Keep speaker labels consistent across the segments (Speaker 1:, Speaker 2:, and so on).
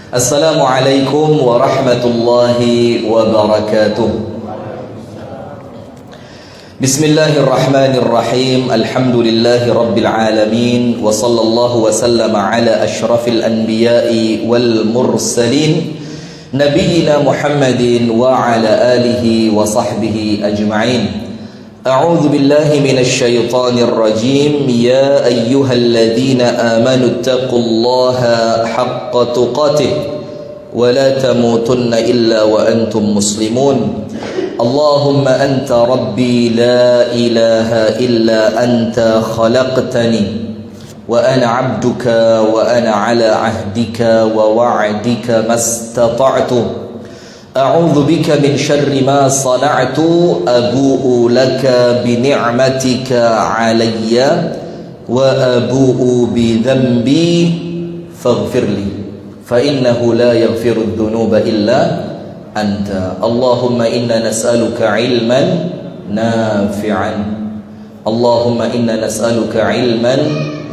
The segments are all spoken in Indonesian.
Speaker 1: Assalamualaikum warahmatullahi wabarakatuh. Bismillahirrahmanirrahim. Alhamdulillahi rabbil alamin. Wa sallallahu wa sallama ala ashrafil anbiya'i wal mursalin Nabiyyina Muhammadin wa ala alihi wa sahbihi ajma'in. A'udzu billahi minasy syaithanir rajim. Ya ayyuhalladzina amanu taqullaha haqqa tuqatih wa la tamutunna illa wa antum muslimun. Allahumma anta rabbi la ilaha illa anta khalaqtani wa ana 'abduka wa ana 'ala 'ahdika wa wa'dika mastata'tu. A'udzu bika min syarri ma sana'tu abu'u laka bi ni'matika 'alayya wa abu'u bi dhanbi faghfirli fa innahu la yaghfiru dzunuba illa anta. Allahumma inna nas'aluka 'ilman nafi'an. Allahumma inna nas'aluka 'ilman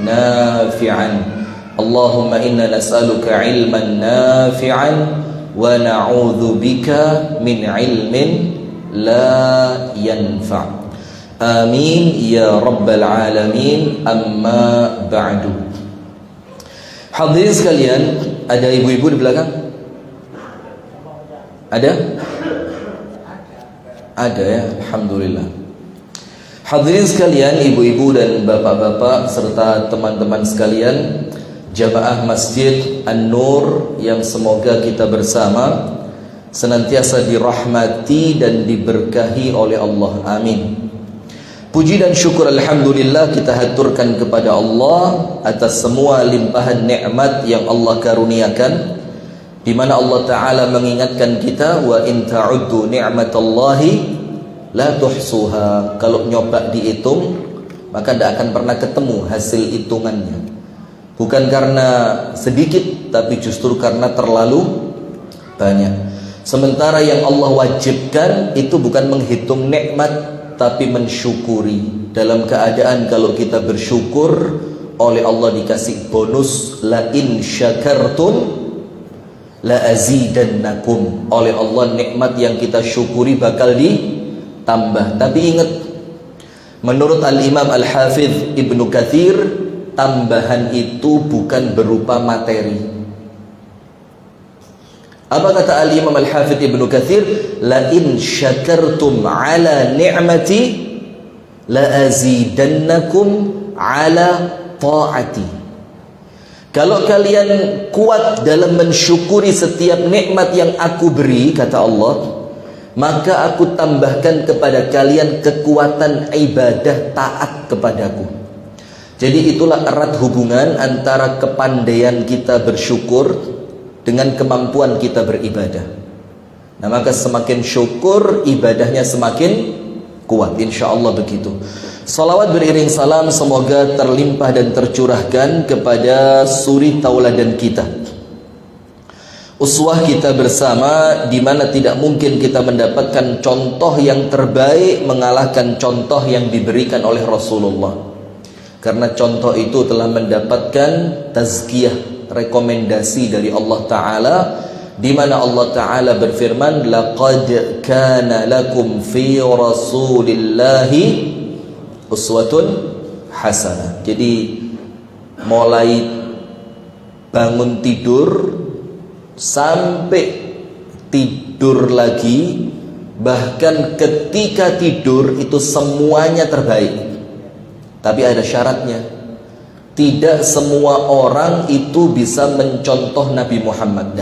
Speaker 1: nafi'an. Allahumma inna nas'aluka 'ilman nafi'an wa na'udzu bika min ilmin la yanfa'. Amin ya rabbal alamin. Amma ba'du. Hadirin sekalian, ada ibu-ibu di belakang? Ada? Ada ya, alhamdulillah. Hadirin sekalian, ibu-ibu dan bapak-bapak serta teman-teman sekalian, jamaah Masjid An-Nur yang semoga kita bersama senantiasa dirahmati dan diberkahi oleh Allah. Amin. Puji dan syukur alhamdulillah kita haturkan kepada Allah atas semua limpahan nikmat yang Allah karuniakan, di mana Allah Ta'ala mengingatkan kita, wa in ta'uddu ni'matallahi la tuhsuha. Kalau nyoba dihitung maka tidak akan pernah ketemu hasil hitungannya. Bukan karena sedikit, tapi justru karena terlalu banyak. Sementara yang Allah wajibkan itu bukan menghitung nikmat, tapi mensyukuri. Dalam keadaan kalau kita bersyukur, oleh Allah dikasih bonus, la in syakartum la azidannakum. Oleh Allah nikmat yang kita syukuri bakal ditambah. Tapi ingat, menurut Al-Imam Al-Hafidh Ibnu Katsir, tambahan itu bukan berupa materi. Apa kata Al-Imam Al-Hafidh Ibnu Katsir? La in syakartum ala ni'mati la azidannakum ala ta'ati. Kalau kalian kuat dalam mensyukuri setiap nikmat yang aku beri, kata Allah, maka aku tambahkan kepada kalian kekuatan ibadah taat kepadaku. Jadi itulah erat hubungan antara kepandaian kita bersyukur dengan kemampuan kita beribadah. Nah, maka semakin syukur, ibadahnya semakin kuat, insya Allah begitu. Salawat beriring salam semoga terlimpah dan tercurahkan kepada suri tauladan kita, uswah kita bersama, di mana tidak mungkin kita mendapatkan contoh yang terbaik mengalahkan contoh yang diberikan oleh Rasulullah. Karena contoh itu telah mendapatkan tazkiyah, rekomendasi dari Allah Ta'ala, di mana Allah Ta'ala berfirman, laqad kana lakum fi rasulillahi uswatun hasanah. Jadi mulai bangun tidur sampai tidur lagi, bahkan ketika tidur itu semuanya terbaik. Tapi ada syaratnya. Tidak semua orang itu bisa mencontoh Nabi Muhammad.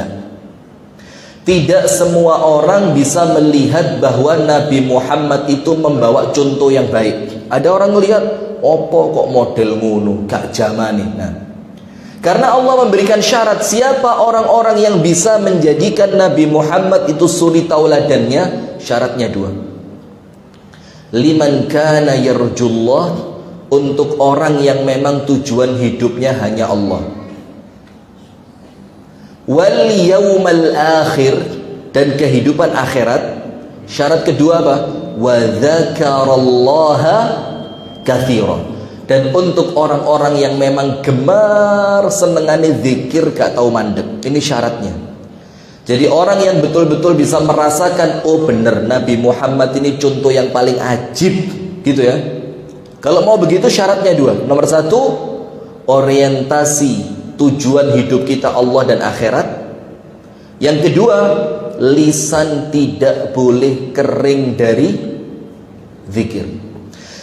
Speaker 1: Tidak semua orang bisa melihat bahwa Nabi Muhammad itu membawa contoh yang baik. Ada orang melihat, opo kok model ngono, gak jamane. Nah, karena Allah memberikan syarat, siapa orang-orang yang bisa menjadikan Nabi Muhammad itu suri tauladannya, syaratnya dua. Liman kana yarjullah, untuk orang yang memang tujuan hidupnya hanya Allah. Wal yaumal akhir, dan kehidupan akhirat. Syarat kedua apa? Wa dzakarallaha katsira. Dan untuk orang-orang yang memang gemar senengane zikir gak tahu mandek. Ini syaratnya. Jadi orang yang betul-betul bisa merasakan, oh benar Nabi Muhammad ini contoh yang paling ajib, gitu ya. Kalau mau begitu syaratnya dua. Nomor satu, orientasi tujuan hidup kita Allah dan akhirat. Yang kedua, lisan tidak boleh kering dari zikir.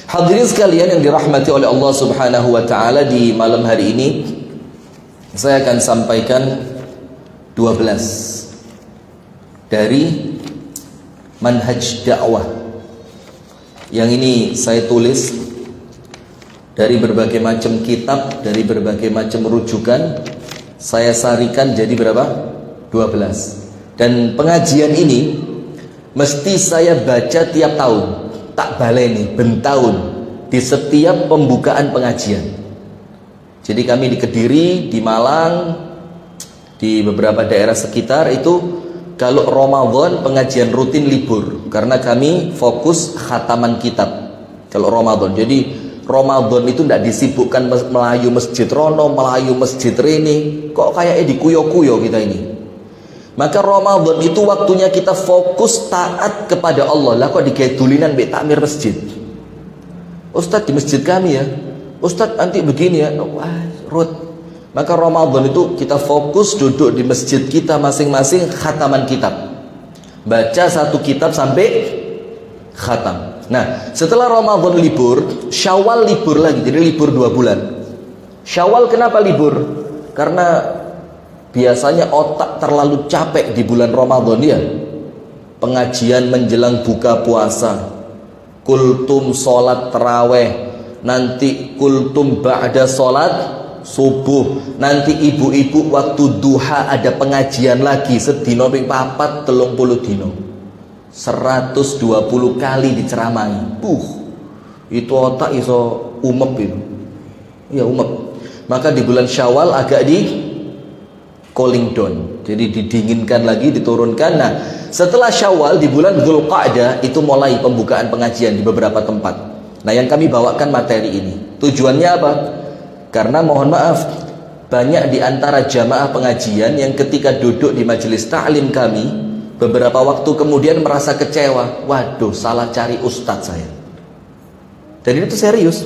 Speaker 1: Hadirin sekalian yang dirahmati oleh Allah Subhanahu wa taala, di malam hari ini saya akan sampaikan 12 dari manhaj dakwah. Yang ini saya tulis dari berbagai macam kitab, dari berbagai macam rujukan, saya sarikan jadi berapa? 12. Dan pengajian ini mesti saya baca tiap tahun, tak baleni ben tahun, di setiap pembukaan pengajian. Jadi kami di Kediri, di Malang, di beberapa daerah sekitar itu kalau Ramadan pengajian rutin libur karena kami fokus khataman kitab kalau Ramadan. Jadi Ramadan itu tidak disibukkan melayu masjid rono, melayu masjid rene, kok kayaknya dikuyo-kuyo kita ini. Maka Ramadan itu waktunya kita fokus taat kepada Allah. Lah kok digedulinan mbek takmir masjid. Ustadz di masjid kami ya, Ustadz nanti begini ya, wah rut. Maka Ramadan itu kita fokus duduk di masjid kita masing-masing khataman kitab, baca satu kitab sampai khatam. Nah setelah Ramadan libur, Syawal libur lagi, jadi libur 2 bulan. Syawal kenapa libur? Karena biasanya otak terlalu capek di bulan Ramadan ya. Pengajian menjelang buka puasa, kultum sholat terawih, nanti kultum ba'da sholat subuh, nanti ibu-ibu waktu duha ada pengajian lagi, sedino ping 4 30 dino, 120 kali diceramai. Itu otak iso umep itu. Ya umep. Maka di bulan Syawal agak di cooling down, jadi didinginkan lagi, diturunkan. Nah setelah Syawal di bulan Dzulqa'dah itu mulai pembukaan pengajian di beberapa tempat. Nah yang kami bawakan materi ini tujuannya apa? Karena mohon maaf, banyak di antara jamaah pengajian yang ketika duduk di majelis ta'lim kami beberapa waktu kemudian merasa kecewa. Waduh, salah cari ustadz saya. Dan itu serius.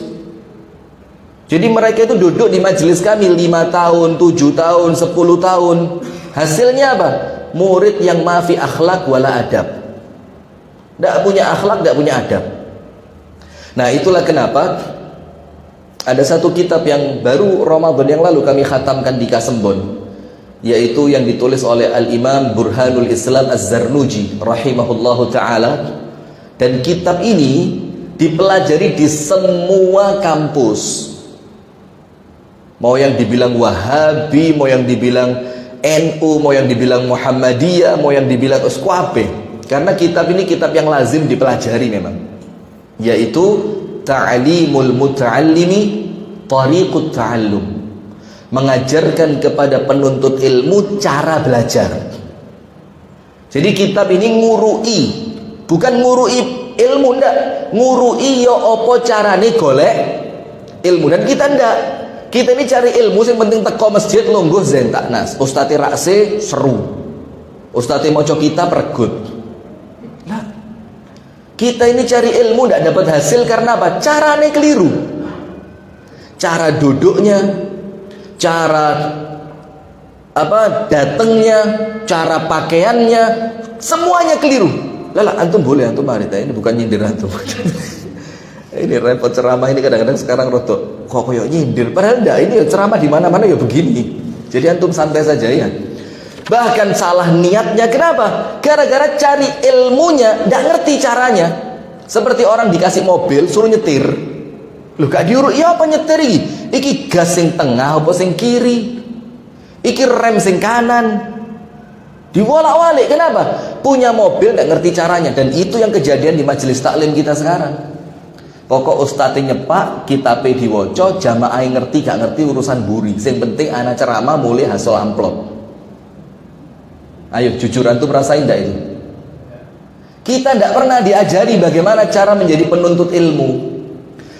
Speaker 1: Jadi mereka itu duduk di majelis kami 5 tahun, 7 tahun, 10 tahun. Hasilnya apa? Murid yang mafi akhlak wala adab. Tidak punya akhlak, tidak punya adab. Nah itulah kenapa ada satu kitab yang baru Ramadan yang lalu kami khatamkan di Kasembon, yaitu yang ditulis oleh Al-Imam Burhanul Islam Az-Zarnuji rahimahullahu ta'ala. Dan kitab ini dipelajari di semua kampus, mau yang dibilang Wahabi, mau yang dibilang NU, mau yang dibilang Muhammadiyah, mau yang dibilang Uskuape. Karena kitab ini kitab yang lazim dipelajari memang, yaitu Ta'limul Muta'allimi Tariqut Ta'allum, mengajarkan kepada penuntut ilmu cara belajar. Jadi kitab ini ngurui, bukan ngurui ilmu, ndak, ngurui yo opo carane golek ilmu. Dan kita ndak, kita ini cari ilmu yang penting teko masjid lungguh zen tak nas, ustadz rakse seru, ustadz maca kitab regut. Kita ini cari ilmu tidak dapat hasil karena apa? Caranya keliru. Cara duduknya, cara apa datangnya, cara pakaiannya, semuanya keliru. Lala antum boleh, antum mari, ini bukan nyindir antum. Ini repot ceramah ini kadang-kadang sekarang rotok kok koyo nyindir. Padahal enggak, ini ceramah di mana-mana ya begini. Jadi antum santai saja ya. Bahkan salah niatnya, kenapa? Gara-gara cari ilmunya tidak ngerti caranya. Seperti orang dikasih mobil suruh nyetir, lu gak diurut, iya apa nyetir iki gas sing tengah apa sing kiri, iki rem sing kanan, diwolak-walik. Kenapa? Punya mobil tidak ngerti caranya. Dan itu yang kejadian di majelis taklim kita sekarang. Pokok ustadznya nyepak, kitabnya diwoco, jamaah ngerti gak ngerti urusan buri. Yang penting anak ceramah mulai hasil amplop. Ayo jujuran tuh merasain enggak itu? Kita tidak pernah diajari bagaimana cara menjadi penuntut ilmu.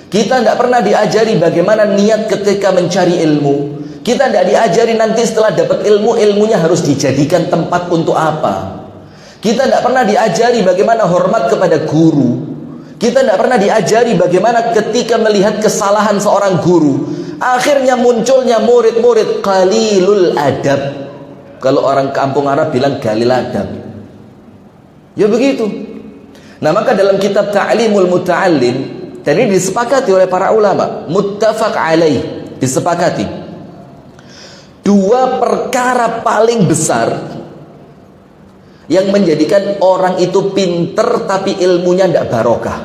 Speaker 1: Kita tidak pernah diajari bagaimana niat ketika mencari ilmu. Kita tidak diajari nanti setelah dapat ilmu, ilmunya harus dijadikan tempat untuk apa. Kita tidak pernah diajari bagaimana hormat kepada guru. Kita tidak pernah diajari bagaimana ketika melihat kesalahan seorang guru. Akhirnya munculnya murid-murid qalilul adab. Kalau orang kampung Arab bilang galil adab. Ya begitu. Nah maka dalam kitab Ta'limul Muta'allim, dan ini disepakati oleh para ulama, muttafaq alaih, disepakati, dua perkara paling besar yang menjadikan orang itu pinter tapi ilmunya tidak barokah.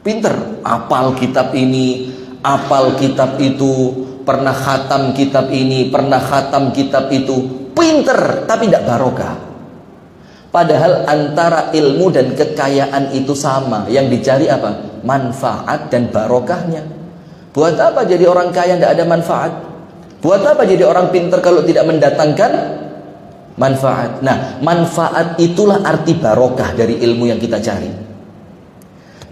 Speaker 1: Pinter, apal kitab ini, apal kitab itu, pernah khatam kitab ini, pernah khatam kitab itu, pinter tapi tidak barokah. Padahal antara ilmu dan kekayaan itu sama. Yang dicari apa? Manfaat dan barokahnya. Buat apa jadi orang kaya tidak ada manfaat? Buat apa jadi orang pintar kalau tidak mendatangkan manfaat? Nah, manfaat itulah arti barokah dari ilmu yang kita cari.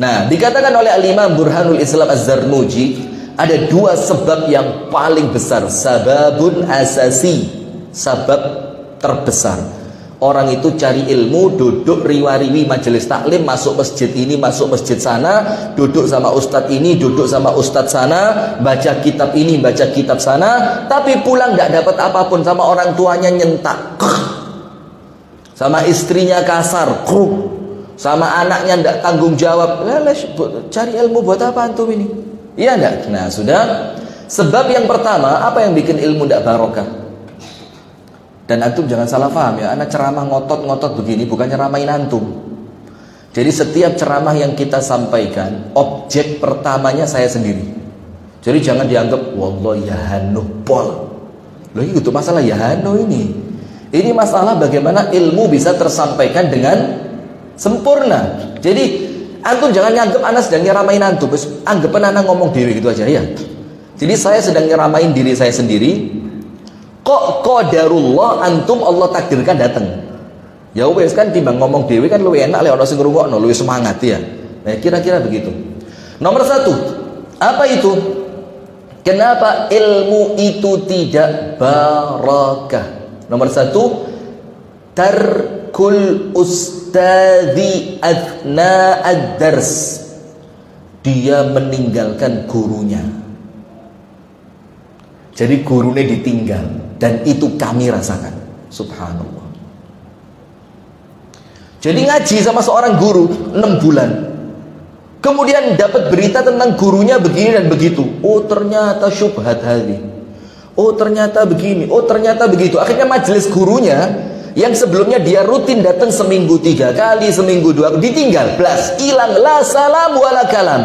Speaker 1: Nah, dikatakan oleh Al-Imam Burhanul Islam Az-Zarnuji, ada dua sebab yang paling besar. Sababun asasi, sabab terbesar. Orang itu cari ilmu, duduk riwa-riwi majelis taklim, masuk masjid ini, masuk masjid sana, duduk sama ustadz ini, duduk sama ustadz sana, baca kitab ini, baca kitab sana, tapi pulang tidak dapat apapun. Sama orang tuanya nyentak, sama istrinya kasar, sama anaknya tidak tanggung jawab. Cari ilmu buat apa antum ini? Iya enggak? Nah sudah. Sebab yang pertama, apa yang bikin ilmu tidak barokah? Dan antum jangan salah paham ya, anak ceramah ngotot-ngotot begini bukan nyeramain antum. Jadi setiap ceramah yang kita sampaikan, objek pertamanya saya sendiri. Jadi jangan dianggap wallahi ya hanu pol. Loh ini gitu masalah ya hanu ini. Ini masalah bagaimana ilmu bisa tersampaikan dengan sempurna. Jadi antum jangan nganggap anak sedang nyeramain antum, anggapan anak ngomong diri gitu aja ya. Jadi saya sedang nyeramain diri saya sendiri. Kok qadarullah antum Allah takdirkan datang. Ya wes kan timbang ngomong dewe kan luwih enak lek ana sing ngrungokno, luwih semangat ya. Nah, kira-kira begitu. Nomor satu, apa itu? Kenapa ilmu itu tidak barakah? Nomor satu, tarkul ustadzi athna ad-dars. Dia meninggalkan gurunya. Jadi gurunya ditinggal. Dan itu kami rasakan. Subhanallah. Jadi ngaji sama seorang guru 6 bulan. Kemudian dapat berita tentang gurunya begini dan begitu. Oh ternyata syubhat hadhi. Oh ternyata begini. Oh ternyata begitu. Akhirnya majelis gurunya yang sebelumnya dia rutin datang seminggu 3 kali, seminggu 2 kali, ditinggal. Blas, hilang. La salam wala kalam.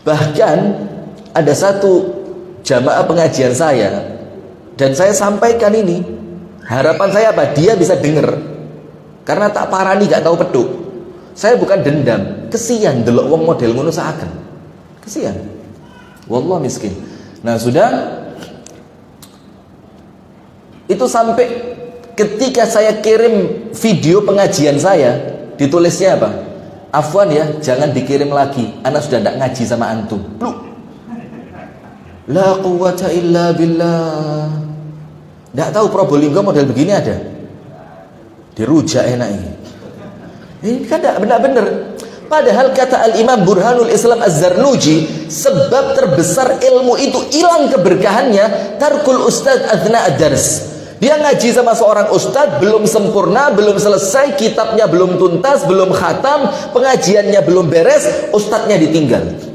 Speaker 1: Bahkan ada satu jamaah pengajian saya, dan saya sampaikan ini, harapan saya apa? Dia bisa dengar, karena tak parani gak tahu peduk. Saya bukan dendam, kesian delok wong model ngono seakan, kesian, wallah miskin. Nah sudah, itu sampai ketika saya kirim video pengajian saya, ditulisnya apa? Afwan ya, jangan dikirim lagi, anak sudah tidak ngaji sama antum. La quwwata illa billah. Tidak tahu Probolinggo model begini ada. Dirujak enak ini. Ini kan tidak benar-benar. Padahal kata Al-Imam Burhanul Islam Az-Zarnuji, sebab terbesar ilmu itu hilang keberkahannya, tarkul ustadz athna ad-dars. Dia ngaji sama seorang ustadz, belum sempurna, belum selesai, kitabnya belum tuntas, belum khatam, pengajiannya belum beres, ustadznya ditinggal.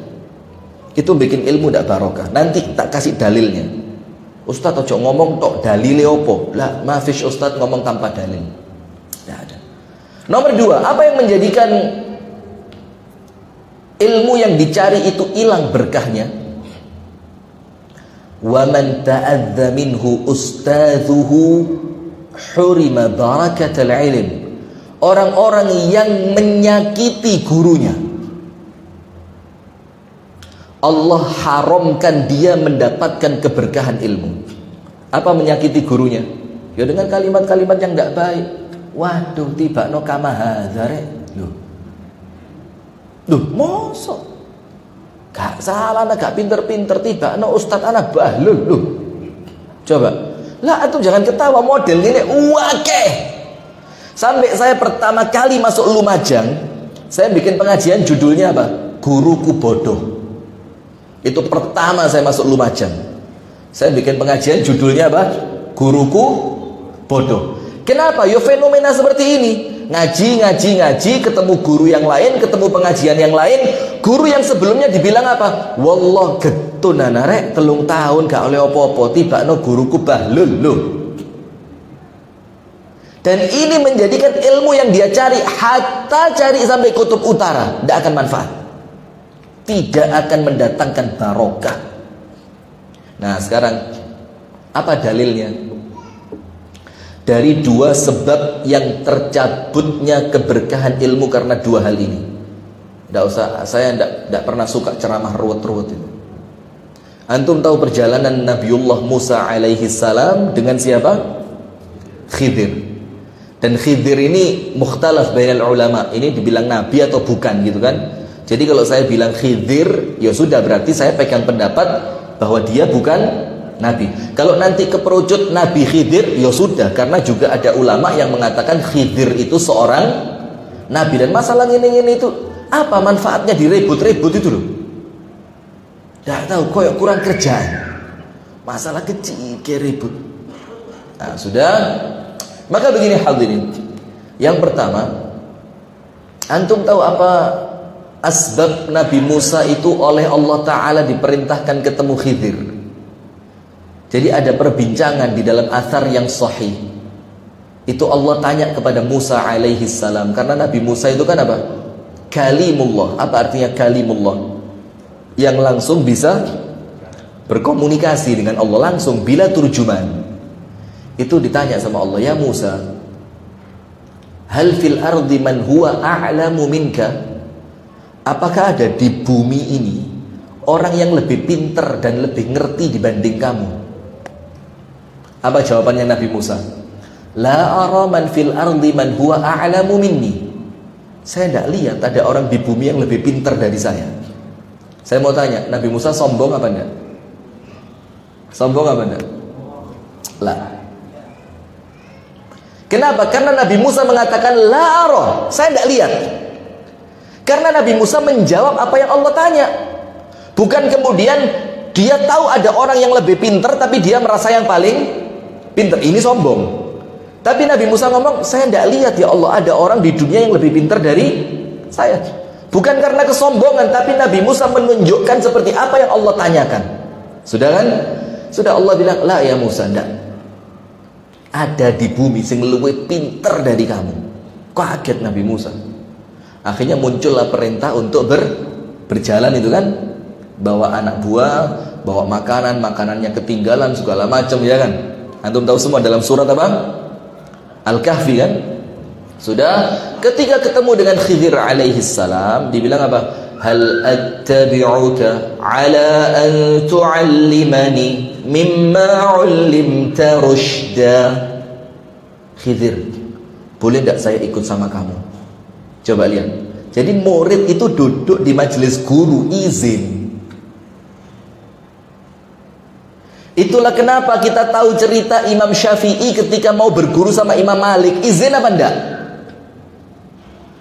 Speaker 1: Itu bikin ilmu tidak barokah. Nanti tak kasih dalilnya. Ustadz ojo ngomong tok dalile opo. Lah, mafish ustadz ngomong tanpa dalil. Tidak ada. Nomor 2, apa yang menjadikan ilmu yang dicari itu hilang berkahnya? Wa man ta'adza minhu ustadzuhu hurima barakatal ilm. Orang-orang yang menyakiti gurunya, Allah haramkan dia mendapatkan keberkahan ilmu. Apa menyakiti gurunya? Ya dengan kalimat-kalimat yang tidak baik. Waduh, tiba no kama hadzare. Loh, mosok Gak salah, gak pinter-pinter, tiba ustad anak bahlul loh. Coba, lah antum jangan ketawa, model ini wakeh. Sampai saya pertama kali masuk Lumajang, saya bikin pengajian judulnya apa? Guruku bodoh. Itu pertama saya masuk Lumajang. Saya bikin pengajian judulnya apa? Guruku bodoh. Kenapa? Yo fenomena seperti ini. Ngaji, ketemu guru yang lain, ketemu pengajian yang lain. Guru yang sebelumnya dibilang apa? Wallah getun anarek 3 tahun gak oleh opo-opo, tiba no guruku bahlul loh. Dan ini menjadikan ilmu yang dia cari, hatta cari sampai kutub utara, tidak akan manfaat, tidak akan mendatangkan barokah. Nah sekarang apa dalilnya? Dari 2 sebab yang tercabutnya keberkahan ilmu karena 2 hal ini. Tidak usah, saya tidak pernah suka ceramah ruwet-ruwet itu. Antum tahu perjalanan Nabiullah Musa alaihi salam dengan siapa? Khidir. Dan Khidir ini mukhtalaf bainal ulama, ini dibilang nabi atau bukan gitu kan. Jadi kalau saya bilang Khidir, ya sudah berarti saya pegang pendapat bahwa dia bukan nabi. Kalau nanti keperucut Nabi Khidir, ya sudah, karena juga ada ulama yang mengatakan Khidir itu seorang nabi. Dan masalah ini itu apa manfaatnya diribut-ribut itu loh. Tidak tahu, koyok kurang kerjaan. Masalah kecil kayak ribut. Nah sudah. Maka begini hadirin. Yang pertama, antum tahu apa asbab Nabi Musa itu oleh Allah Ta'ala diperintahkan ketemu Khidir? Jadi ada perbincangan di dalam athar yang sahih. Itu Allah tanya kepada Musa alaihi salam. Karena Nabi Musa itu kan apa? Kalimullah. Apa artinya kalimullah? Yang langsung bisa berkomunikasi dengan Allah langsung, bila turjuman. Itu ditanya sama Allah, ya Musa, hal fil ardi man huwa a'lamu minka? Apakah ada di bumi ini orang yang lebih pintar dan lebih ngerti dibanding kamu? Apa jawabannya Nabi Musa? La ara man fil ardi man huwa a'lamu minni. Saya tidak lihat ada orang di bumi yang lebih pintar dari saya. Saya mau tanya, Nabi Musa sombong apa enggak? Sombong apa enggak? Lah. Kenapa? Karena Nabi Musa mengatakan la ara, saya tidak lihat. Karena Nabi Musa menjawab apa yang Allah tanya. Bukan kemudian dia tahu ada orang yang lebih pintar tapi dia merasa yang paling pintar. Ini sombong. Tapi Nabi Musa ngomong, saya tidak lihat ya Allah ada orang di dunia yang lebih pintar dari saya. Bukan karena kesombongan, tapi Nabi Musa menunjukkan seperti apa yang Allah tanyakan. Sudah kan? Sudah, Allah bilang, la ya Musa, tidak ada di bumi sing luwih pinter dari kamu. Kaget Nabi Musa. Akhirnya muncullah perintah untuk berjalan itu kan, bawa anak buah, bawa makanan, makanannya ketinggalan segala macam ya kan. Antum tahu semua dalam surat apa? Al-Kahfi kan. Sudah, ketika ketemu dengan Khidir alaihi salam, dibilang apa? Hal attabi'uka ala an tu'allimani mimma 'ullimta rusyda. Khidir, boleh tidak saya ikut sama kamu? Coba lihat. Jadi murid itu duduk di majelis guru izin. Itulah kenapa kita tahu cerita Imam Syafi'i ketika mau berguru sama Imam Malik, izin apa enggak?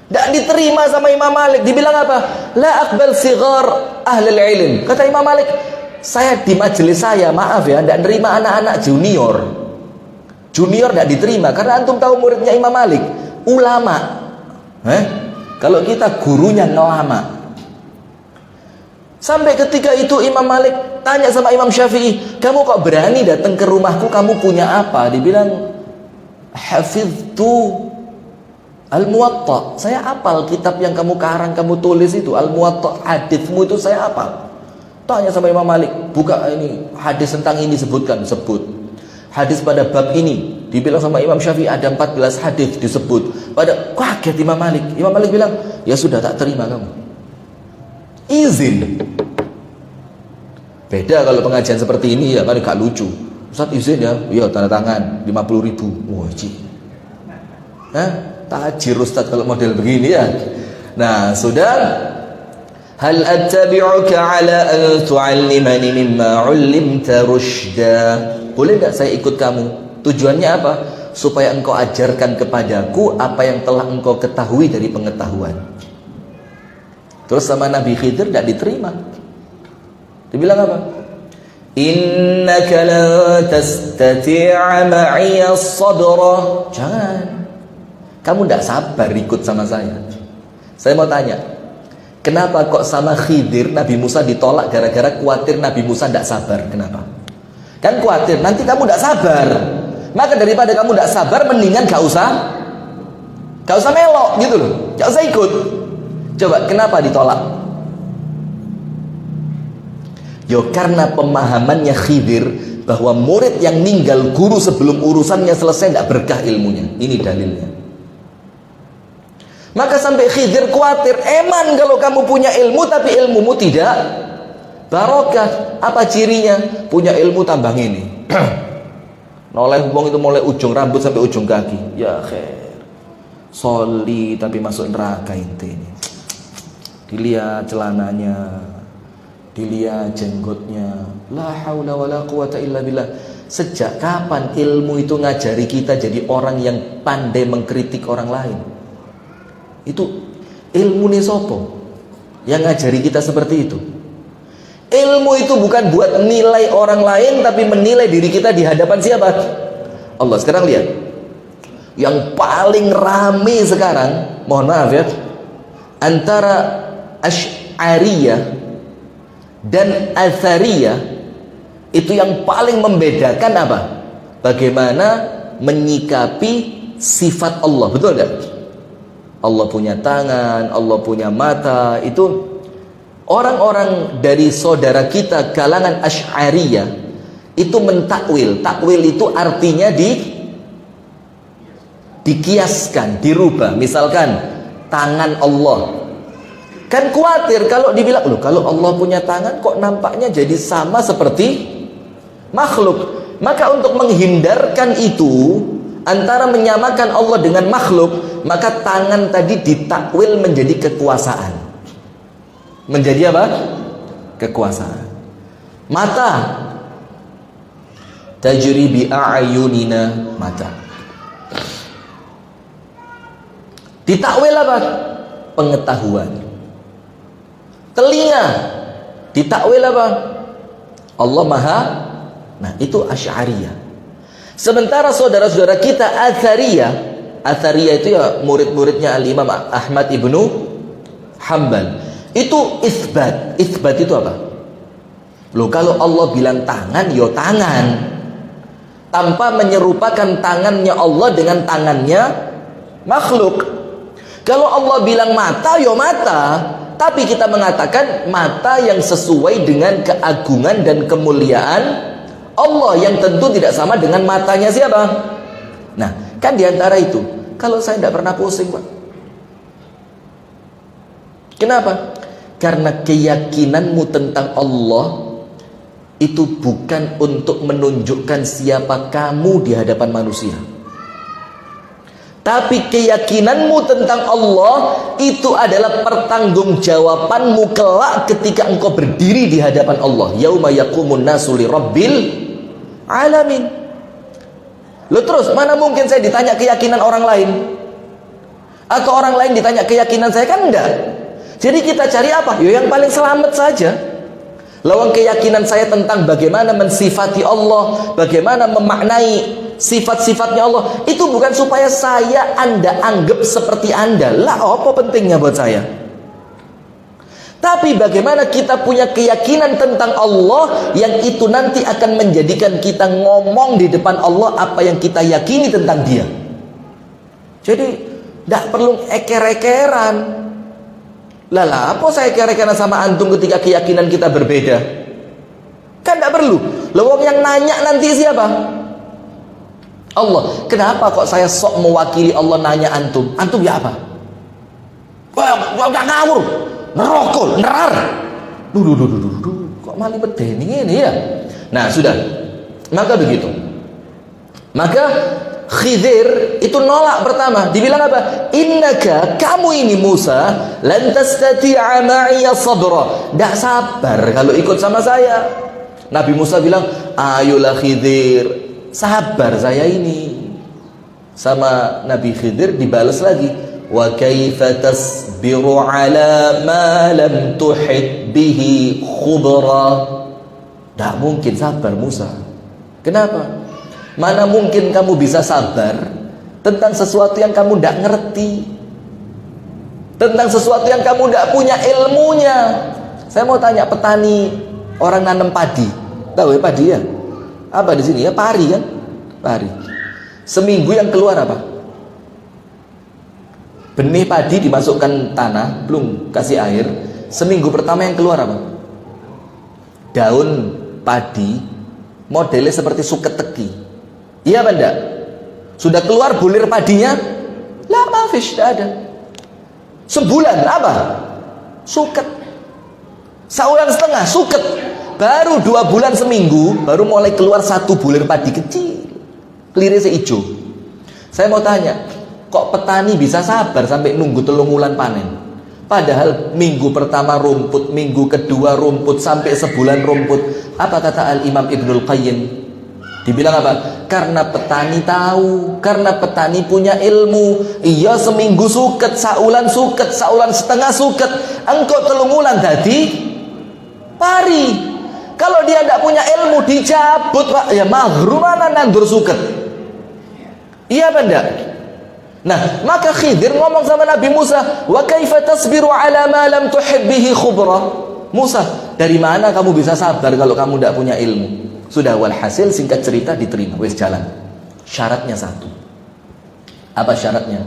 Speaker 1: Tidak diterima sama Imam Malik. Dibilang apa? La aqbal sigar ahlul ilm. Kata Imam Malik, saya di majelis saya, maaf ya, tidak nerima anak-anak junior. Junior tidak diterima. Karena antum tahu muridnya Imam Malik, ulama. Kalau kita gurunya ngelama. Sampai ketika itu Imam Malik tanya sama Imam Syafi'i, kamu kok berani datang ke rumahku, kamu punya apa? Dibilang, hafidtu Al-Muwatta, saya hafal kitab yang kamu karang, kamu tulis itu Al-Muwatta, hadismu itu saya hafal. Tanya sama Imam Malik, buka ini hadis tentang ini, sebutkan, sebut hadis pada bab ini. Dibilang sama Imam Syafi'i ada 14 hadis disebut. Pada kaget Imam Malik. Imam Malik bilang, ya sudah, tak terima kamu, izin. Beda kalau pengajian seperti ini ya kan, gak lucu. Ustaz izin ya, iya tanda tangan 50.000. Wah, tajir Ustaz kalau model begini ya. Nah, sudah. Hal attabi'uka ala an tu'allimani mimma 'ullimta rusyda. Boleh enggak saya ikut kamu? Tujuannya apa? Supaya engkau ajarkan kepadaku apa yang telah engkau ketahui dari pengetahuan. Terus sama Nabi Khidir tidak diterima. Dibilang apa? Innaka lan tastati'a ma'iya sabra. Jangan. Kamu tidak sabar ikut sama saya. Saya mau tanya, kenapa kok sama Khidir Nabi Musa ditolak gara-gara khawatir Nabi Musa tidak sabar? Kenapa? Kan khawatir nanti kamu tidak sabar. Maka daripada kamu tidak sabar, mendingan gak usah melok gitu loh, gak usah ikut. Coba kenapa ditolak? Yo karena pemahamannya Khidir bahwa murid yang ninggal guru sebelum urusannya selesai tidak berkah ilmunya. Ini dalilnya. Maka sampai Khidir khawatir, eman kalau kamu punya ilmu tapi ilmumu tidak barokah. Apa cirinya? Punya ilmu tambah ini. Noleh wong itu mulai ujung rambut sampai ujung kaki. Ya khair. Soli tapi masuk neraka inti ini. Dilihat celananya, dilihat jenggotnya. La haula wala quwata illa billah. Sejak kapan ilmu itu ngajari kita jadi orang yang pandai mengkritik orang lain? Itu ilmu nih sopo yang ngajari kita seperti itu. Ilmu itu bukan buat nilai orang lain, tapi menilai diri kita di hadapan siapa? Allah. Sekarang lihat, yang paling rame sekarang, mohon maaf ya, antara Asy'ariyah dan Athariyah, itu yang paling membedakan apa? Bagaimana menyikapi sifat Allah. Betul tidak? Allah punya tangan, Allah punya mata. Itu orang-orang dari saudara kita kalangan Asy'ariyah itu mentakwil. Takwil itu artinya dikiaskan, dirubah. Misalkan tangan Allah. Kan khawatir kalau dibilang, loh kalau Allah punya tangan kok nampaknya jadi sama seperti makhluk. Maka untuk menghindarkan itu, antara menyamakan Allah dengan makhluk, maka tangan tadi ditakwil menjadi kekuasaan. Menjadi apa? Kekuasaan. Mata, tajri bi a'yunina, mata. Ditakwil apa? Pengetahuan. Telinga, ditakwil apa? Allah Maha. Nah, itu Asy'ariyah. Sementara saudara-saudara kita Athariyah itu ya murid-muridnya Al-Imam Ahmad ibnu Hanbal. Itu isbat. Isbat itu apa? Loh kalau Allah bilang tangan, yo tangan. Tanpa menyerupakan tangannya Allah dengan tangannya makhluk. Kalau Allah bilang mata, yo mata. Tapi kita mengatakan mata yang sesuai dengan keagungan dan kemuliaan Allah, yang tentu tidak sama dengan matanya siapa? Nah, kan diantara itu, kalau saya tidak pernah pusing, Pak. Kenapa? Karena keyakinanmu tentang Allah itu bukan untuk menunjukkan siapa kamu di hadapan manusia. Tapi keyakinanmu tentang Allah itu adalah pertanggungjawabanmu kelak ketika engkau berdiri di hadapan Allah. Yauma yaqumun nasu li rabbil alamin. Loh terus, mana mungkin saya ditanya keyakinan orang lain? Atau orang lain ditanya keyakinan saya? Kan enggak. Jadi kita cari apa? Ya yang paling selamat saja. Lawang keyakinan saya tentang bagaimana mensifati Allah, bagaimana memaknai sifat-sifatnya Allah, itu bukan supaya Anda anggap seperti Anda. Lah, apa pentingnya buat saya? Tapi bagaimana kita punya keyakinan tentang Allah yang itu nanti akan menjadikan kita ngomong di depan Allah apa yang kita yakini tentang Dia. Jadi tidak perlu eker-ekeran. Lah, apa saya eker-ekeran sama antum ketika keyakinan kita berbeda? Kan tidak perlu. Lawang yang nanya nanti siapa? Allah. Kenapa kok saya sok mewakili Allah nanya antum? Antum ya apa? Wah, udah ngawur, ngerokok, nerar. Duh, kok mali bedeni ini ya? Nah, sudah. Maka begitu. Maka Khidir itu nolak pertama. Dibilang apa? Innaka, kamu ini Musa, lan tastati'a ma'iya sabra. Tidak sabar kalau ikut sama saya. Nabi Musa bilang, ayolah Khidir, sabar saya ini. Sama Nabi Khidir dibalas lagi, wa kaifa tasbiru ala ma lam tuhit bihi khubra. Tidak mungkin sabar Musa. Kenapa? Mana mungkin kamu bisa sabar tentang sesuatu yang kamu tidak ngerti, tentang sesuatu yang kamu tidak punya ilmunya. Saya mau tanya petani, orang nanam padi, tahu ya padi ya? Apa di sini ya? Pari kan? Pari. Seminggu yang keluar apa? Benih padi dimasukkan tanah, belum kasih air. Seminggu pertama yang keluar apa? Daun padi, modelnya seperti suket teki. Iya apa enggak? Sudah keluar bulir padinya? Lah mafish, tidak ada. Sebulan apa? Suket. Sebulan setengah suket. Baru 2 bulan seminggu baru mulai keluar 1 bulir padi kecil. Kelirnya hijau. Saya mau tanya, kok petani bisa sabar sampai nunggu 3 bulan panen? Padahal minggu pertama rumput, minggu kedua rumput, sampai sebulan rumput. Apa kata Al-Imam Ibnul Qayyim? Dibilang apa? Karena petani tahu, karena petani punya ilmu. Iya seminggu suket, saulan suket, saulan setengah suket, engkau 3 bulan tadi pari. Kalau dia tidak punya ilmu dicabut Pak, ya maghrur mana nandur suket. Iya apa enggak? Nah, maka Khidir ngomong sama Nabi Musa, wa kaifa tasbiru ala ma lam tuhib bihi khubra. Musa, dari mana kamu bisa sabar kalau kamu tidak punya ilmu? Sudah, walhasil singkat cerita diterima, wes jalan. Syaratnya 1. Apa syaratnya?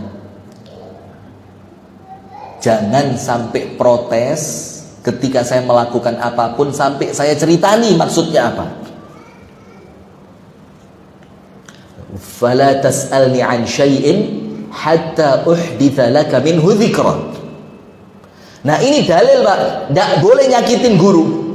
Speaker 1: Jangan sampai protes ketika saya melakukan apapun sampai saya ceritani maksudnya apa. Fala tas'alni an syai'in hatta uhditha laka minhu dzikra. Nah, ini dalil Pak, tidak boleh nyakitin guru.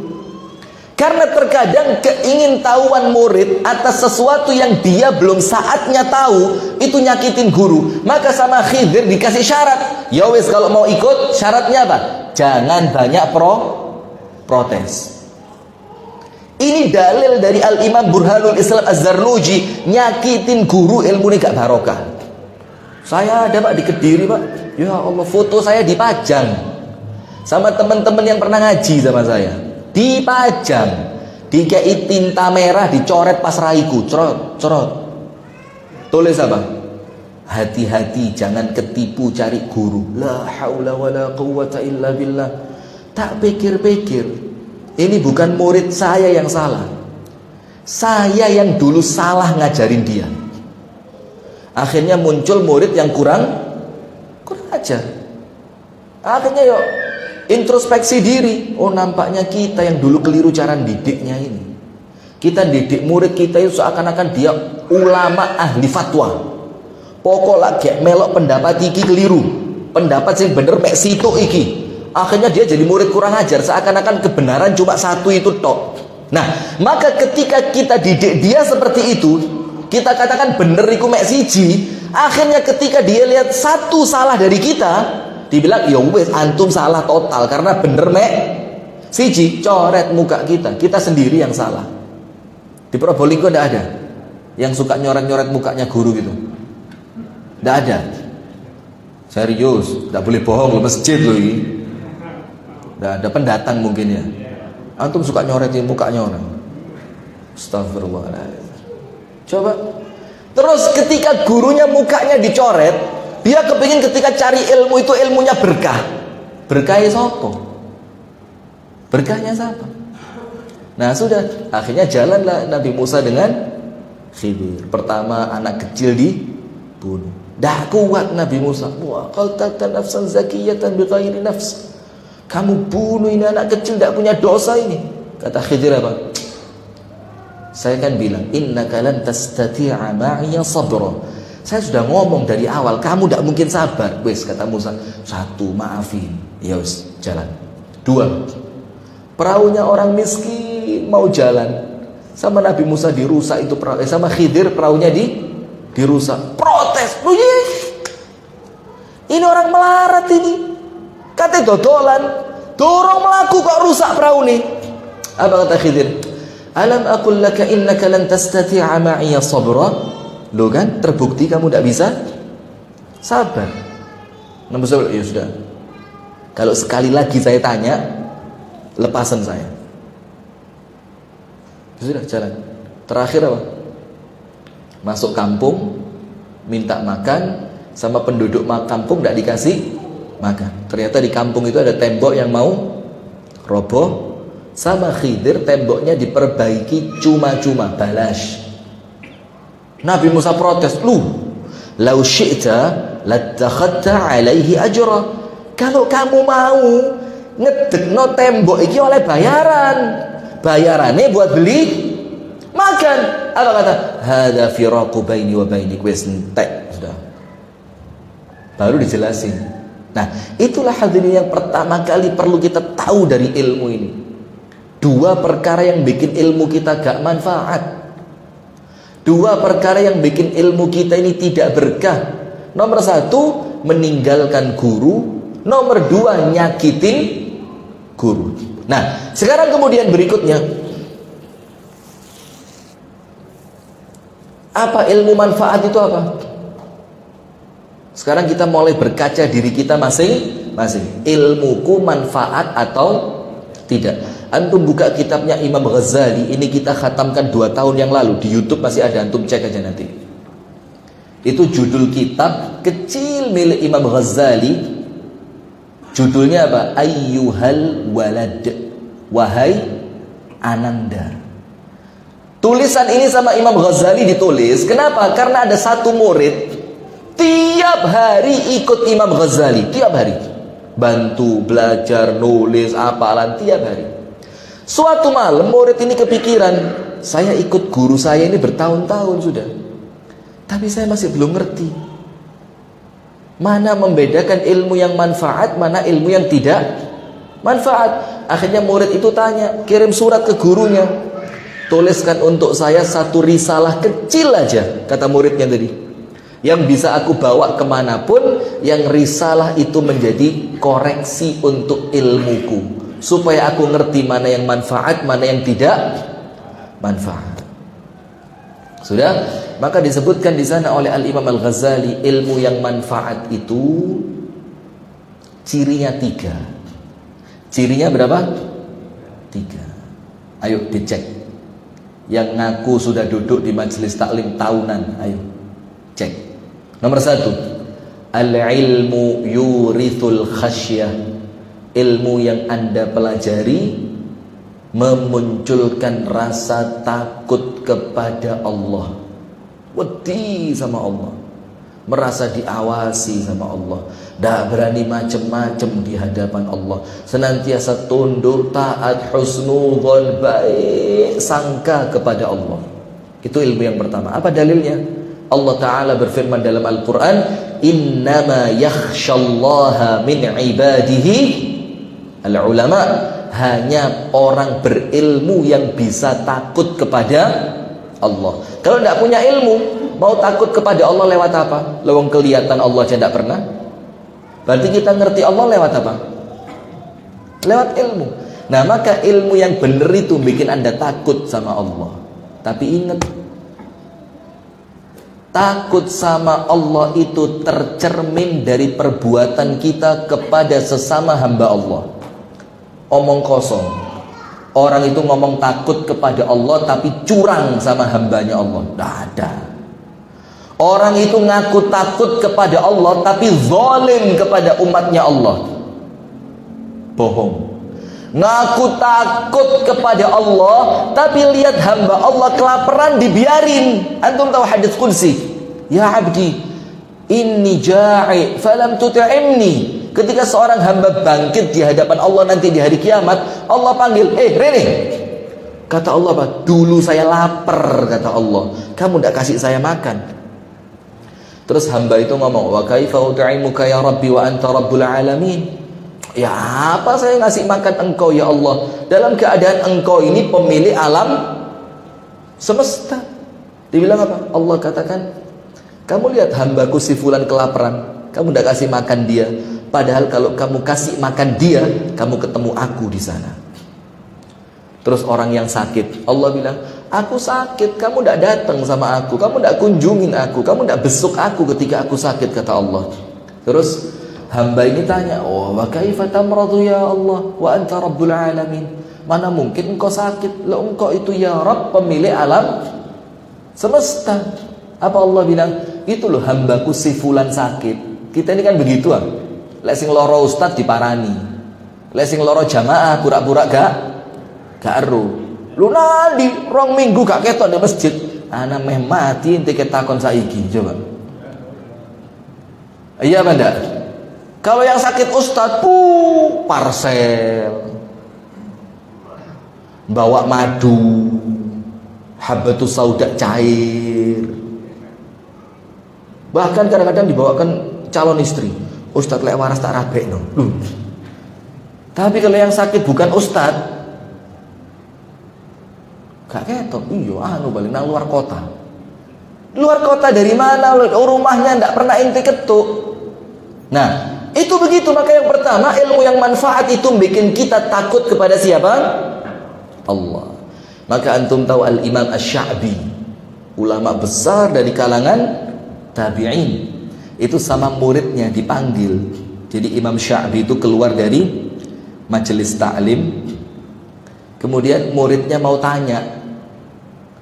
Speaker 1: Karena terkadang keingintahuan murid atas sesuatu yang dia belum saatnya tahu, itu nyakitin guru. Maka sama Khidir dikasih syarat. Ya wes, kalau mau ikut syaratnya apa? Jangan banyak protes. Ini dalil dari Al-Imam Burhanul Islam Az-Zarnuji. Nyakitin guru ilmu ini gak barokah. Saya ada Pak di Kediri Pak, ya Allah, foto saya dipajang sama teman-teman yang pernah ngaji sama saya. Dipajang, dikei tinta merah, dicoret pas raiku, corot. Tulis apa? Hati-hati, jangan ketipu cari guru. La haula wala quwwata illa billah. Tak pikir-pikir, ini bukan murid saya yang salah. Saya yang dulu salah ngajarin dia. Akhirnya muncul murid yang kurang ajar. Akhirnya yuk introspeksi diri. Oh, nampaknya kita yang dulu keliru cara didiknya ini. Kita didik murid kita itu seakan-akan dia ulama ahli fatwa. Pokok lagi melok pendapat iki keliru, pendapat yang bener mek situ iki. Akhirnya dia jadi murid kurang ajar, seakan-akan kebenaran cuma satu itu tok. Nah, maka ketika kita didik dia seperti itu, kita katakan bener iku mek siji. Akhirnya ketika dia lihat satu salah dari kita, dibilang ya wes antum salah total karena bener mek siji, coret muka kita sendiri yang salah. Di Probolinggo tidak ada yang suka nyoret-nyoret mukanya guru gitu, tidak ada. Serius, tidak boleh bohong loh, masjid loh ini. Tidak ada, pendatang mungkin ya. Antum suka nyoretin mukanya orang. Astagfirullahaladzim. Coba. Terus ketika gurunya mukanya dicoret, dia kepingin ketika cari ilmu itu ilmunya berkah. Berkahnya siapa? Berkahnya siapa? Nah sudah, akhirnya jalanlah Nabi Musa dengan Khidir. Pertama anak kecil dibunuh. Dah kuat Nabi Musa. Wah, qatalta nafsan zakiyatan bighairi nafs. Kamu bunuh ini anak kecil tidak punya dosa ini. Kata Khidir apa? Saya kan bilang, innaka lan tastati'a ma'iya sabra. Saya sudah ngomong dari awal, kamu tidak mungkin sabar. Wes, kata Musa. 1, maafin. Ya wes, jalan. 2, perahunya orang miskin mau jalan. Sama Nabi Musa dirusak itu perahu. Sama Khidir perahunya dirusak. Protes. Loh, ini orang melarat ini. Kata dodolan, dorong melaku kok rusak perahu nih. Apa kata Khidir? Alam aqul laka innaka lan tastati'a ma'iya sabra. Loh kan, terbukti kamu tidak bisa sabar. Nabi SAW, ya sudah. Kalau sekali lagi saya tanya, lepasan saya. Sudah jalan. Terakhir apa? Masuk kampung, minta makan, sama penduduk kampung tidak dikasih makan. Ternyata di kampung itu ada tembok yang mau roboh. Sama Khidir temboknya diperbaiki cuma-cuma, balash. Nabi Musa protes, lau syi'ta lattakhadta alaihi ajra. Kalau kamu mau ngedekno tembok iki oleh bayaran. Bayarannya buat beli makan. Apa kata? Hadza firaqu baini wa bainik, wis entek sudah. Baru dijelasin. Nah, itulah hadirin yang pertama kali perlu kita tahu dari ilmu ini. Dua perkara yang bikin ilmu kita gak manfaat. Dua perkara yang bikin ilmu kita ini tidak berkah. Nomor satu, meninggalkan guru. Nomor dua, nyakitin guru. Nah, sekarang kemudian berikutnya, apa ilmu manfaat itu apa? Sekarang kita mulai berkaca diri kita masing-masing. Ilmuku manfaat atau tidak? Antum buka kitabnya Imam Ghazali. Ini kita khatamkan 2 tahun yang lalu. Di YouTube masih ada, antum cek aja nanti. Itu judul kitab kecil milik Imam Ghazali. Judulnya apa? Ayyuhal walad, wahai ananda. Tulisan ini sama Imam Ghazali ditulis. Kenapa? Karena ada satu murid tiap hari ikut Imam Ghazali. Tiap hari bantu, belajar, nulis, hafalan tiap hari. Suatu malam murid ini kepikiran, saya ikut guru saya ini bertahun-tahun sudah, tapi saya masih belum ngerti mana membedakan ilmu yang manfaat, mana ilmu yang tidak manfaat. Akhirnya murid itu tanya, kirim surat ke gurunya, tuliskan untuk saya satu risalah kecil aja, kata muridnya tadi, yang bisa aku bawa kemanapun, yang risalah itu menjadi koreksi untuk ilmuku, supaya aku ngerti mana yang manfaat, mana yang tidak manfaat. Sudah? Maka disebutkan di sana oleh Al-Imam Al-Ghazali, ilmu yang manfaat itu cirinya 3. Cirinya berapa? 3. Ayo dicek. Yang ngaku sudah duduk di majelis taklim tahunan, ayo cek. Nomor 1, al-ilmu yurithul khasyah. Ilmu yang Anda pelajari memunculkan rasa takut kepada Allah. Wedi sama Allah, merasa diawasi sama Allah, dah berani macam-macam di hadapan Allah, senantiasa tunduk, taat, husnudzon, baik sangka kepada Allah. Itu ilmu yang pertama. Apa dalilnya? Allah Ta'ala berfirman dalam Al-Quran, innama yakhshallaha min ibadihi al-ulama. Hanya orang berilmu yang bisa takut kepada Allah. Kalau tidak punya ilmu, mau takut kepada Allah lewat apa? Lewat kelihatan Allah aja tidak pernah. Berarti kita ngerti Allah lewat apa? Lewat ilmu. Nah, maka ilmu yang benar itu bikin Anda takut sama Allah. Tapi ingat, takut sama Allah itu tercermin dari perbuatan kita kepada sesama hamba Allah. Omong kosong. Orang itu ngomong takut kepada Allah tapi curang sama hambanya Allah. Tidak ada. Orang itu ngaku takut kepada Allah tapi zalim kepada umatnya Allah. Bohong. Ngaku takut kepada Allah tapi lihat hamba Allah kelaparan dibiarin. Antum tahu hadis qudsi? Ya abdi, inni ja'i falam tut'imni. Ketika seorang hamba bangkit di hadapan Allah nanti di hari kiamat, Allah panggil, Rene. Kata Allah apa? Dulu saya lapar, kata Allah. Kamu tidak kasih saya makan. Terus hamba itu ngomong, wa kaifa ut'imuka ya Rabbi wa anta rabbul alamin. Ya apa saya ngasih makan engkau ya Allah, dalam keadaan engkau ini pemilik alam semesta. Dibilang apa? Allah katakan, Kamu lihat hambaku si fulan kelaparan, kamu tidak kasih makan dia. Padahal kalau kamu kasih makan dia, kamu ketemu aku di sana. Terus orang yang sakit, Allah bilang, aku sakit, kamu tidak datang sama aku, kamu tidak kunjungin aku, kamu tidak besuk aku ketika aku sakit, kata Allah. Terus hamba ini tanya, oh wa kaifa tamradu ya Allah wa anta rabbul alamin. Mana mungkin engkau sakit, lo engkau itu ya Rabb, pemilik alam semesta. Apa Allah bilang? Itu loh hambaku si fulan sakit. Kita ini kan begitu ah. Lek sing loro ustad diparani, lek sing loro jamaah pura-pura gak ero. Lu nali rong minggu gak ketok di masjid, ana meh mati ente ketakon saiki. Coba iya apa enggak? Kalau yang sakit ustad parcel, bawa madu, habatus sauda cair, bahkan kadang-kadang dibawakan calon istri. Ustad lek waras tak rabek no. Tapi kalau yang sakit bukan ustad, gak ketok. Iya balik nang luar kota. Luar kota dari mana? Rumahnya ndak pernah inti ketuk. Nah, itu begitu. Maka yang pertama, ilmu yang manfaat itu bikin kita takut kepada siapa? Allah. Maka antum tahu Al-Imam Asy-Sya'bi, ulama besar dari kalangan tabi'in, itu sama muridnya dipanggil. Jadi Imam Sya'bi itu keluar dari majelis ta'lim, kemudian muridnya mau tanya.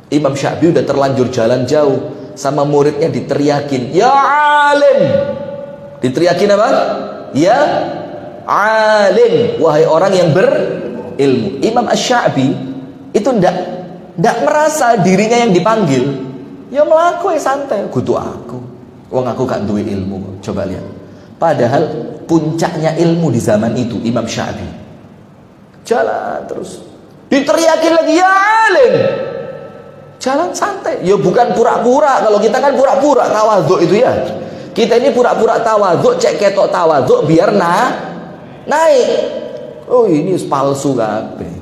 Speaker 1: Imam Sya'bi udah terlanjur jalan jauh, sama muridnya diteriakin, ya alim. Diteriakin apa? Ya alim, wahai orang yang berilmu. Imam Asy-Sya'bi itu ndak merasa dirinya yang dipanggil. Ya melaku santai, kudu aku. Wong aku gak duwe ilmu. Coba lihat. Padahal puncaknya ilmu di zaman itu Imam Sya'bi. Jalan terus, diteriakin lagi, ya alim. Jalan santai. Ya bukan pura-pura. Kalau kita kan pura-pura tawadhu itu ya. Kita ini pura-pura tawadhu, cek ketok tawadhu biar naik. Oh ini palsu kabeh.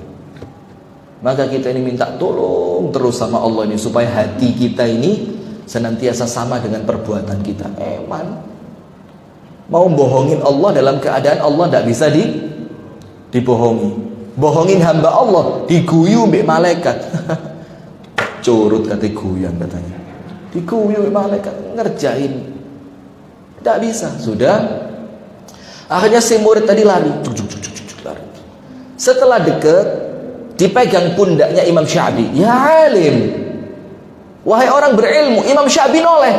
Speaker 1: Maka kita ini minta tolong terus sama Allah ini supaya hati kita ini senantiasa sama dengan perbuatan kita. Eman mau bohongin Allah dalam keadaan Allah tidak bisa dibohongi. Bohongin hamba Allah diguyu mbek malaikat. Curut kata guyan katanya. Diguyu mbek malaikat ngerjain. Tidak bisa. Sudah. Akhirnya si murid tadi lari. Lari. Setelah dekat, dipegang pundaknya Imam Sya'bi. Ya alim, wahai orang berilmu. Imam Sya'bi noleh.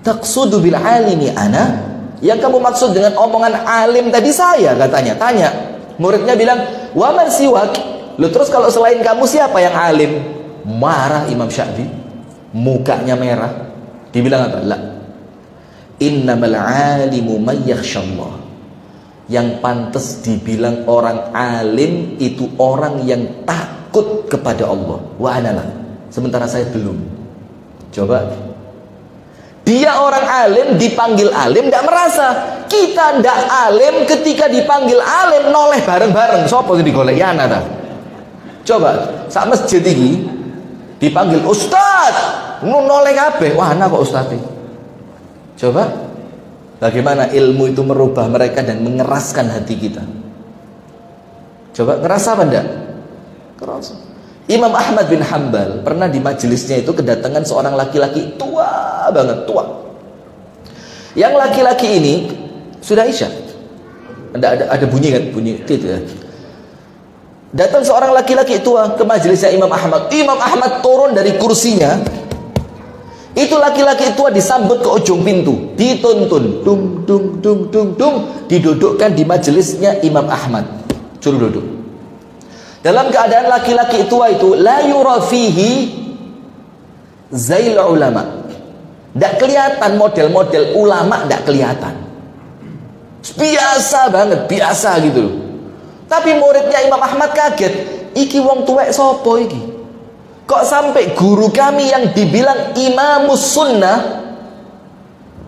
Speaker 1: Taqsudu bil alimi ana? Yang kamu maksud dengan omongan alim tadi saya, katanya. Tanya. Muridnya bilang, wa man siwak? Loh, terus kalau selain kamu siapa yang alim? Marah Imam Sya'bi. Mukanya merah. Dibilang apa? La. Innamal alimu may yakhshallah. Yang pantas dibilang orang alim itu orang yang takut kepada Allah. Wa analah. Sementara saya belum. Coba. Dia orang alim, dipanggil alim, tidak merasa. Kita tidak alim, ketika dipanggil alim noleh bareng-bareng. Sopo sing digoleki ana ta? Coba, sak masjid iki dipanggil ustaz, noleh kabeh. Wah, ana kok ustaz iki. Coba, bagaimana ilmu itu merubah mereka dan mengeraskan hati kita. Coba, ngerasa apa enggak? Ngerasa. Imam Ahmad bin Hanbal pernah di majelisnya itu kedatangan seorang laki-laki tua banget, tua. Yang laki-laki ini sudah isya. Ada bunyi kan? Bunyi gitu ya. Datang seorang laki-laki tua ke majelisnya Imam Ahmad. Imam Ahmad turun dari kursinya. Itu laki-laki tua disambut ke ujung pintu, dituntun, dung dung dung dung dung, didudukkan di majelisnya Imam Ahmad. Suruh duduk. Dalam keadaan laki-laki tua itu la yura fihi zail ulama. Tidak kelihatan model-model ulama, tidak kelihatan. Biasa banget, biasa gitu loh. Tapi muridnya Imam Ahmad kaget, iki wong tuwek sopo iki? Kok sampai guru kami yang dibilang imamus sunnah,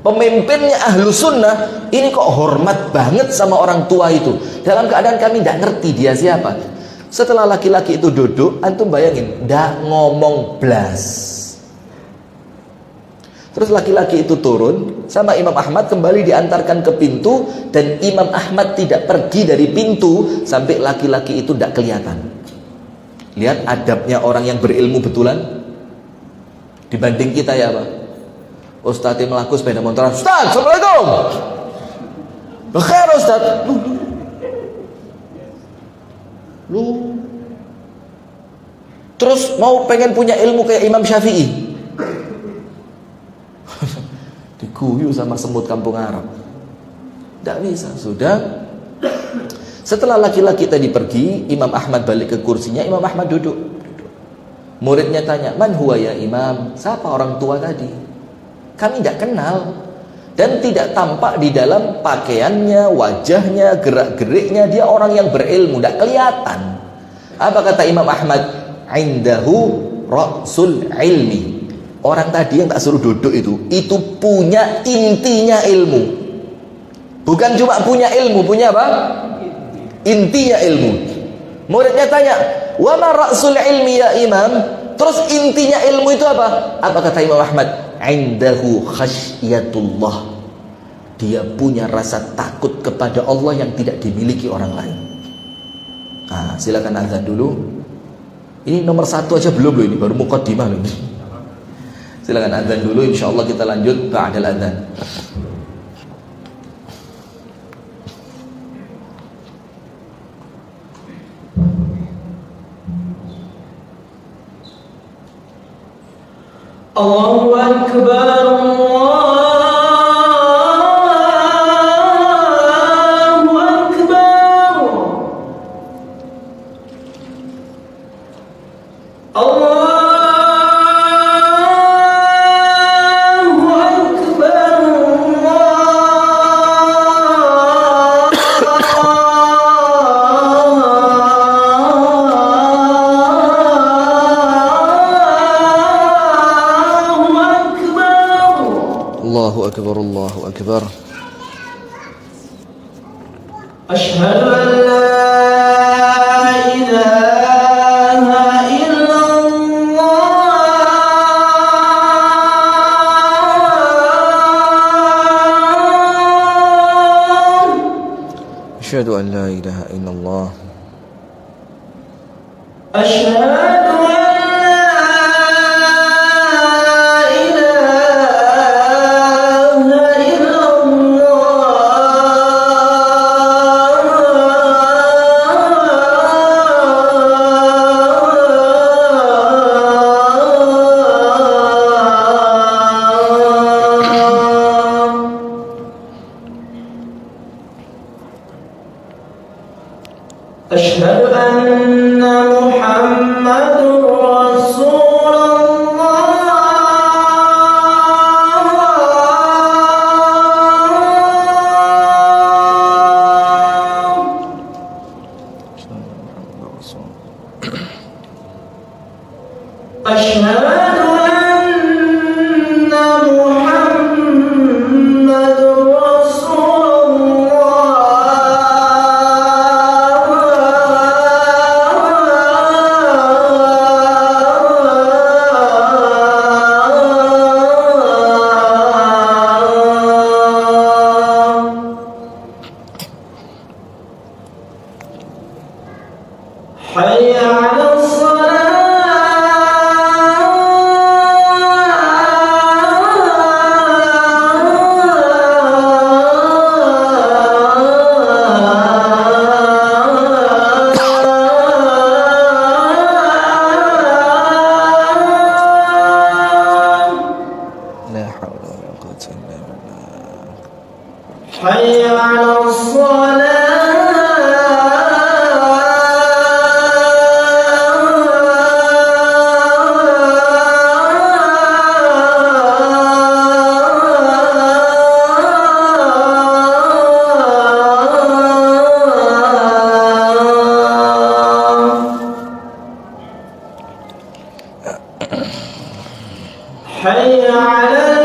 Speaker 1: pemimpinnya ahlu sunnah, ini kok hormat banget sama orang tua itu. Dalam keadaan kami tidak ngerti dia siapa. Setelah laki-laki itu duduk, antum bayangin, tidak ngomong blas. Terus laki-laki itu turun sama Imam Ahmad, kembali diantarkan ke pintu, dan Imam Ahmad tidak pergi dari pintu sampai laki-laki itu tidak kelihatan. Lihat adabnya orang yang berilmu betulan dibanding kita ya Pak. Ustadz melaku sepeda motor, Ustadz, Assalamualaikum. Bekhair Ustadz. Lu terus mau pengen punya ilmu kayak Imam Syafi'i, diguyu sama semut kampung Arab. Tidak bisa. Sudah. Setelah laki-laki tadi pergi, Imam Ahmad balik ke kursinya. Imam Ahmad duduk. Muridnya tanya, man huwa ya imam? Siapa orang tua tadi? Kami tidak kenal, dan tidak tampak di dalam pakaiannya, wajahnya, gerak-geriknya. Dia orang yang berilmu, tidak kelihatan. Apa kata Imam Ahmad? Indahu ra'sul ilmi. Orang tadi yang tak suruh duduk itu punya intinya ilmu. Bukan cuma punya ilmu, punya apa? Intinya ilmu. Muridnya tanya, wa ma ra'sul ilmi ya imam? Terus intinya ilmu itu apa? Apa kata Imam Ahmad? Indahu khasyatullah. Dia punya rasa takut kepada Allah yang tidak dimiliki orang lain. Nah, silakan azan dulu. Ini nomor 1 aja belum loh, ini baru muqaddimah loh ini. Silakan azan dulu, insyaallah kita lanjut ba'dal azan.
Speaker 2: Allahu akbar, Allahu akbar. Allahu akbar,
Speaker 1: Allahu akbar, Allahu akbar.
Speaker 2: Asyhadu an la ilaha illallah.
Speaker 1: Asyhadu an la ilaha illallah.
Speaker 2: Asyhadu an أشهد أن محمد رسول الله. أشهد أن محمد رسول حي على حي على الصلاة. حي على